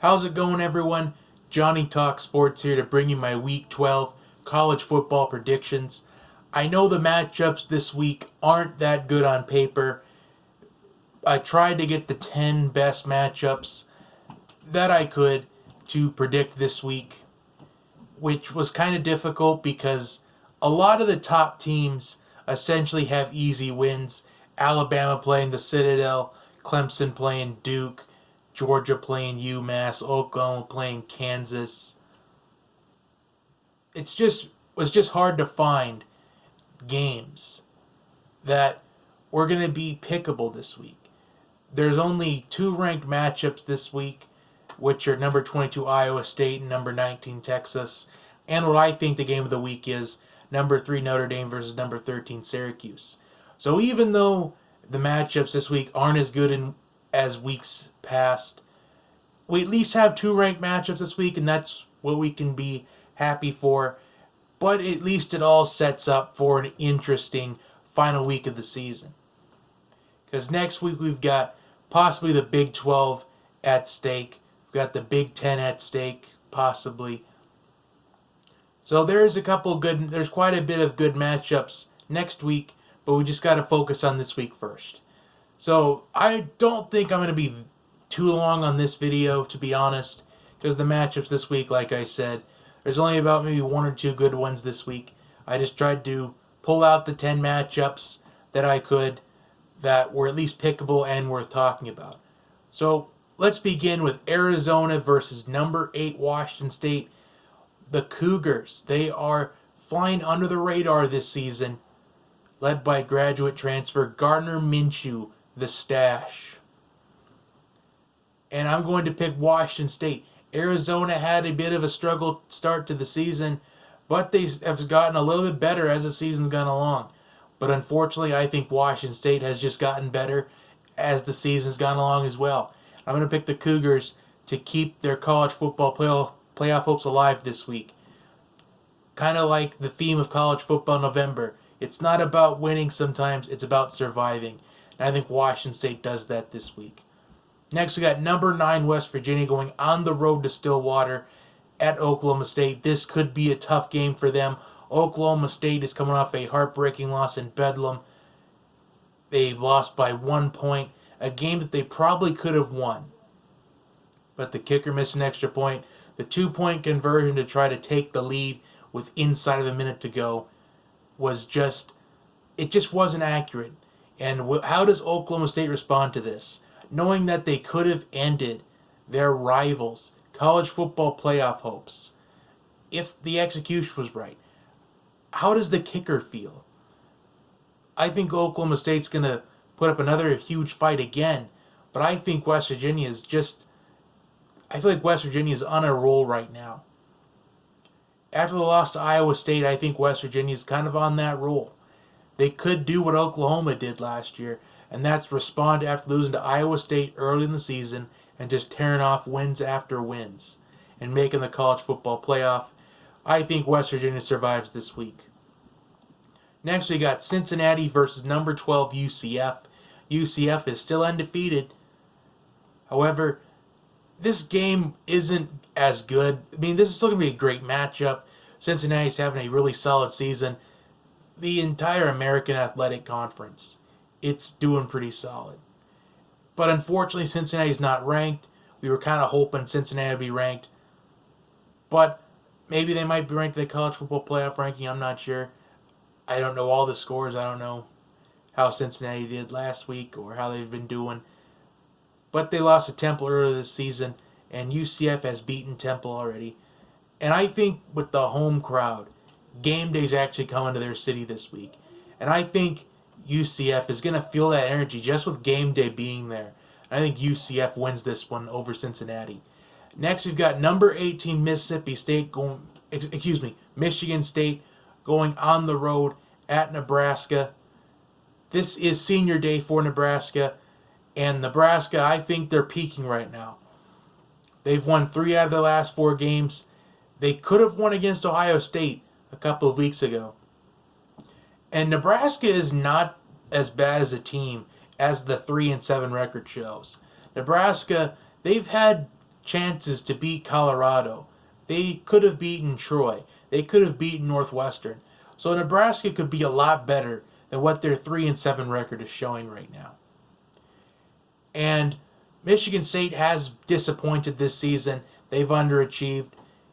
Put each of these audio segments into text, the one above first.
How's it going, everyone? Johnny Talk Sports here to bring you my Week 12 college football predictions. I know the matchups this week aren't that good on paper. I tried to get the 10 best matchups that I could to predict this week, which was kind of difficult because a lot of the top teams essentially have easy wins. Alabama playing the Citadel, Clemson playing Duke, Georgia playing UMass, Oklahoma playing Kansas. Was just hard to find games that were going to be pickable this week. There's only two ranked matchups this week, which are number 22 Iowa State and number 19 Texas. And what I think the game of the week is number 3 Notre Dame versus number 13 Syracuse. So even though the matchups this week aren't as good as weeks past, we at least have two ranked matchups this week, and that's what we can be happy for. But at least it all sets up for an interesting final week of the season. Because next week we've got possibly the Big 12 at stake. We've got the Big 10 at stake, possibly. So there's quite a bit of good matchups next week, but we just got to focus on this week first. So I don't think I'm going to be too long on this video, to be honest, because the matchups this week, like I said, there's only about maybe one or two good ones this week. I just tried to pull out the 10 matchups that I could that were at least pickable and worth talking about. So let's begin with Arizona versus number 8 Washington State. The Cougars, they are flying under the radar this season, led by graduate transfer Gardner Minshew, the stash. And I'm going to pick Washington State. Arizona had a bit of a struggle start to the season, but they have gotten a little bit better as the season's gone along. But unfortunately, I think Washington State has just gotten better as the season's gone along as well. I'm going to pick the Cougars to keep their college football playoff hopes alive this week. Kind of like the theme of college football November. It's not about winning sometimes, it's about surviving. And I think Washington State does that this week. Next, we got number 9 West Virginia going on the road to Stillwater at Oklahoma State. This could be a tough game for them. Oklahoma State is coming off a heartbreaking loss in Bedlam. They lost by 1 point, a game that they probably could have won. But the kicker missed an extra point. The 2-point conversion to try to take the lead with inside of a minute to go just wasn't accurate. And how does Oklahoma State respond to this? Knowing that they could have ended their rivals' college football playoff hopes if the execution was right. How does the kicker feel? I think Oklahoma State's going to put up another huge fight again, but I think I feel like West Virginia is on a roll right now. After the loss to Iowa State, I think West Virginia is kind of on that roll. They could do what Oklahoma did last year, and that's respond after losing to Iowa State early in the season and just tearing off wins after wins and making the college football playoff. I think West Virginia survives this week. Next, we got Cincinnati versus number 12 UCF. UCF is still undefeated. However, this game isn't as good. I mean, this is still going to be a great matchup. Cincinnati's having a really solid season. The entire American Athletic Conference, it's doing pretty solid. But unfortunately, Cincinnati's not ranked. We were kind of hoping Cincinnati would be ranked. But maybe they might be ranked in the college football playoff ranking. I'm not sure. I don't know all the scores. I don't know how Cincinnati did last week or how they've been doing. But they lost to Temple earlier this season, and UCF has beaten Temple already. And I think with the home crowd, game day's actually coming to their city this week. And I think UCF is going to feel that energy just with game day being there. And I think UCF wins this one over Cincinnati. Next, we've got number 18 Michigan State going on the road at Nebraska. This is senior day for Nebraska, and Nebraska, I think they're peaking right now. They've won 3 out of their last 4 games. They could have won against Ohio State a couple of weeks ago. And Nebraska is not as bad as a team as the 3-7 record shows. Nebraska, they've had chances to beat Colorado. They could have beaten Troy. They could have beaten Northwestern. So Nebraska could be a lot better than what their 3-7 record is showing right now. And Michigan State has disappointed this season. They've underachieved.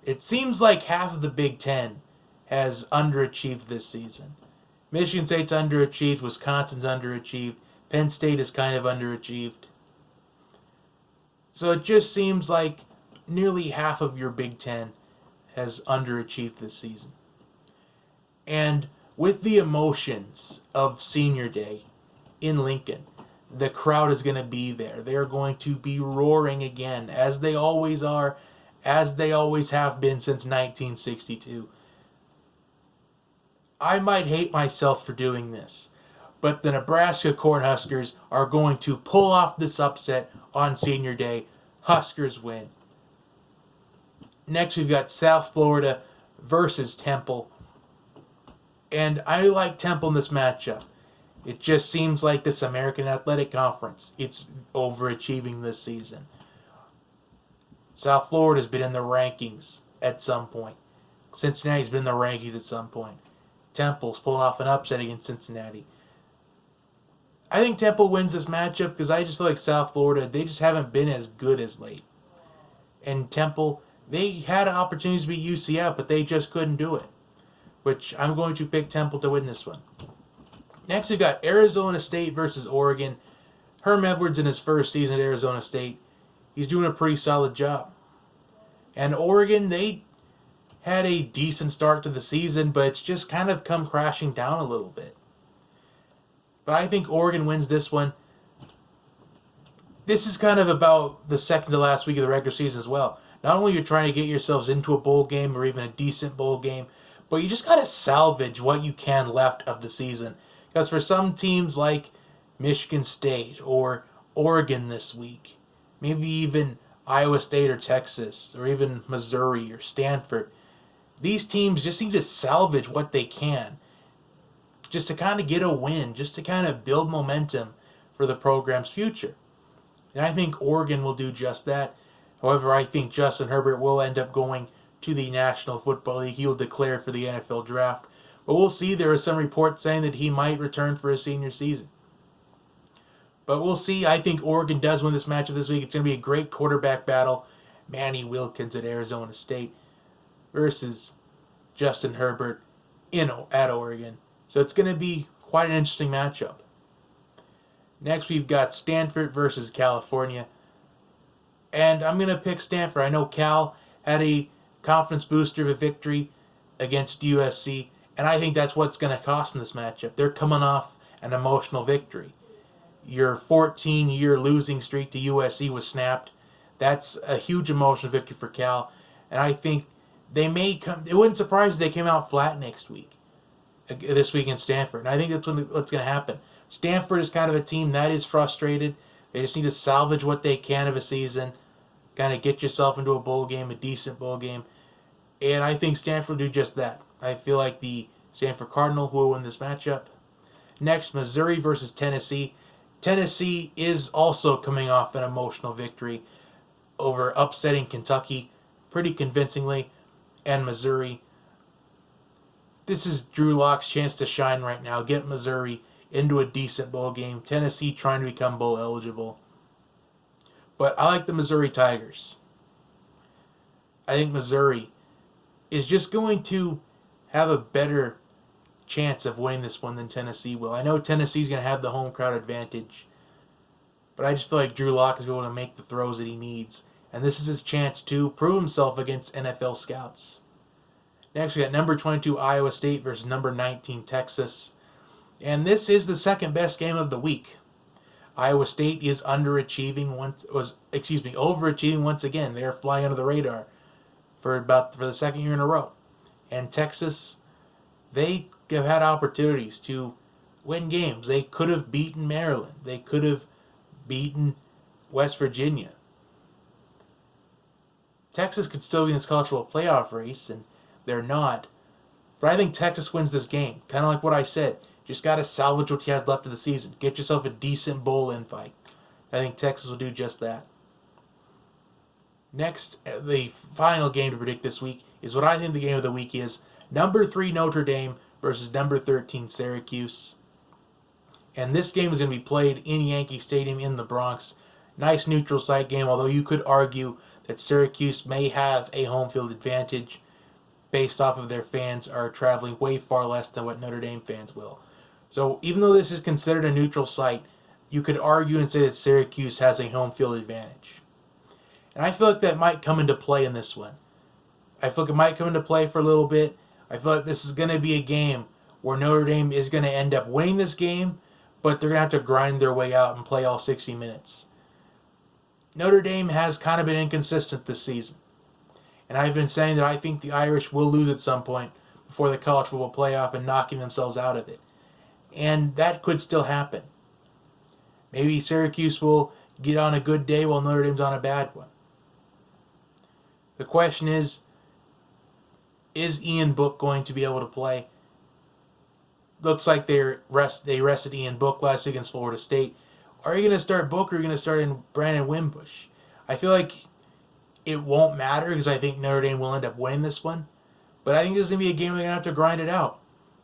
It seems like half of the Big Ten has underachieved this season. Michigan State's underachieved. Wisconsin's underachieved. Penn State is kind of underachieved. So it just seems like nearly half of your Big Ten has underachieved this season. And with the emotions of Senior Day in Lincoln, the crowd is going to be there. They're going to be roaring again, as they always are, as they always have been since 1962. I might hate myself for doing this, but the Nebraska Cornhuskers are going to pull off this upset on Senior Day. Huskers win. Next, we've got South Florida versus Temple. And I like Temple in this matchup. It just seems like this American Athletic Conference, it's overachieving this season. South Florida's been in the rankings at some point. Cincinnati's been in the rankings at some point. Temple's pulling off an upset against Cincinnati. I think Temple wins this matchup because I just feel like South Florida, they just haven't been as good as late. And Temple, they had opportunities to beat UCF, but they just couldn't do it. Which I'm going to pick Temple to win this one. Next, we got Arizona State versus Oregon. Herm Edwards in his first season at Arizona State, he's doing a pretty solid job. And Oregon, they had a decent start to the season, but it's just kind of come crashing down a little bit. But I think Oregon wins this one. This is kind of about the second to last week of the regular season as well. Not only are you trying to get yourselves into a bowl game or even a decent bowl game, but you just got to salvage what you can left of the season. Because for some teams like Michigan State or Oregon this week, maybe even Iowa State or Texas or even Missouri or Stanford, these teams just need to salvage what they can just to kind of get a win, just to kind of build momentum for the program's future. And I think Oregon will do just that. However, I think Justin Herbert will end up going to the National Football League. He will declare for the NFL draft. But we'll see. There are some reports saying that he might return for his senior season. But we'll see. I think Oregon does win this matchup this week. It's going to be a great quarterback battle. Manny Wilkins at Arizona State versus Justin Herbert at Oregon. So it's going to be quite an interesting matchup. Next, we've got Stanford versus California. And I'm going to pick Stanford. I know Cal had a confidence booster of a victory against USC. And I think that's what's going to cost them this matchup. They're coming off an emotional victory. Your 14-year losing streak to USC was snapped. That's a huge emotional victory for Cal. And I think they may come. It wouldn't surprise if they came out flat this week in Stanford. And I think that's what's going to happen. Stanford is kind of a team that is frustrated. They just need to salvage what they can of a season. Kind of get yourself into a bowl game, a decent bowl game. And I think Stanford will do just that. I feel like the Stanford Cardinal will win this matchup. Next, Missouri versus Tennessee. Tennessee is also coming off an emotional victory over upsetting Kentucky pretty convincingly, and Missouri. This is Drew Lock's chance to shine right now. Get Missouri into a decent bowl game. Tennessee trying to become bowl eligible. But I like the Missouri Tigers. I think Missouri is just going to have a better chance of winning this one than Tennessee will. I know Tennessee's going to have the home crowd advantage, but I just feel like Drew Lock is able to make the throws that he needs. And this is his chance to prove himself against NFL scouts. Next, we got number 22 Iowa State versus number 19 Texas. And this is the second best game of the week. Iowa State is overachieving once again. They are flying under the radar for the second year in a row. And Texas, they have had opportunities to win games. They could have beaten Maryland. They could have beaten West Virginia. Texas could still be in this college football playoff race, and they're not. But I think Texas wins this game. Kind of like what I said. Just got to salvage what you have left of the season. Get yourself a decent bowl-in fight. I think Texas will do just that. Next, the final game to predict this week is what I think the game of the week is. Number 3 Notre Dame versus number 13 Syracuse. And this game is going to be played in Yankee Stadium in the Bronx. Nice neutral site game, although you could argue that Syracuse may have a home field advantage based off of their fans are traveling way far less than what Notre Dame fans will. So even though this is considered a neutral site, you could argue and say that Syracuse has a home field advantage. And I feel like that might come into play in this one. I feel like it might come into play for a little bit. I feel like this is going to be a game where Notre Dame is going to end up winning this game, but they're going to have to grind their way out and play all 60 minutes. Notre Dame has kind of been inconsistent this season. And I've been saying that I think the Irish will lose at some point before the college football playoff and knocking themselves out of it. And that could still happen. Maybe Syracuse will get on a good day while Notre Dame's on a bad one. The question is Ian Book going to be able to play? Looks like they rested Ian Book last week against Florida State. Are you going to start Book or are you going to start in Brandon Wimbush? I feel like it won't matter because I think Notre Dame will end up winning this one. But I think this is going to be a game where they're going to have to grind it out.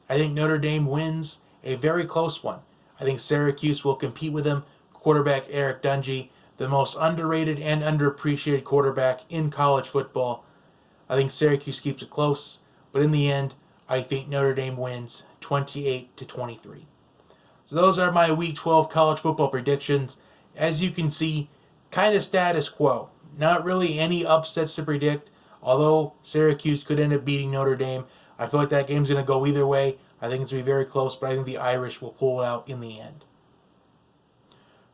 I think Notre Dame wins a very close one. I think Syracuse will compete with them. Quarterback Eric Dungey, the most underrated and underappreciated quarterback in college football. I think Syracuse keeps it close, but in the end, I think Notre Dame wins 28-23. So those are my Week 12 college football predictions. As you can see, kind of status quo. Not really any upsets to predict, although Syracuse could end up beating Notre Dame. I feel like that game's going to go either way. I think it's going to be very close, but I think the Irish will pull it out in the end.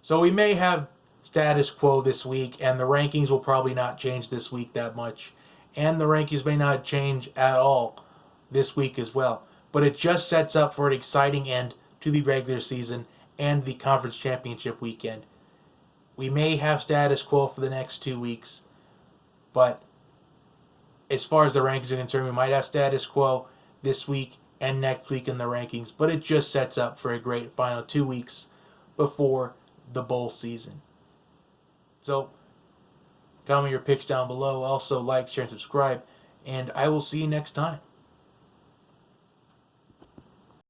So we may have status quo this week, and the rankings will probably not change this week that much. And the rankings may not change at all this week as well. But it just sets up for an exciting end to the regular season and the conference championship weekend. We may have status quo for the next 2 weeks, but as far as the rankings are concerned, we might have status quo this week and next week in the rankings, but it just sets up for a great final 2 weeks before the bowl season. So, comment your picks down below. Also, like, share, and subscribe, and I will see you next time.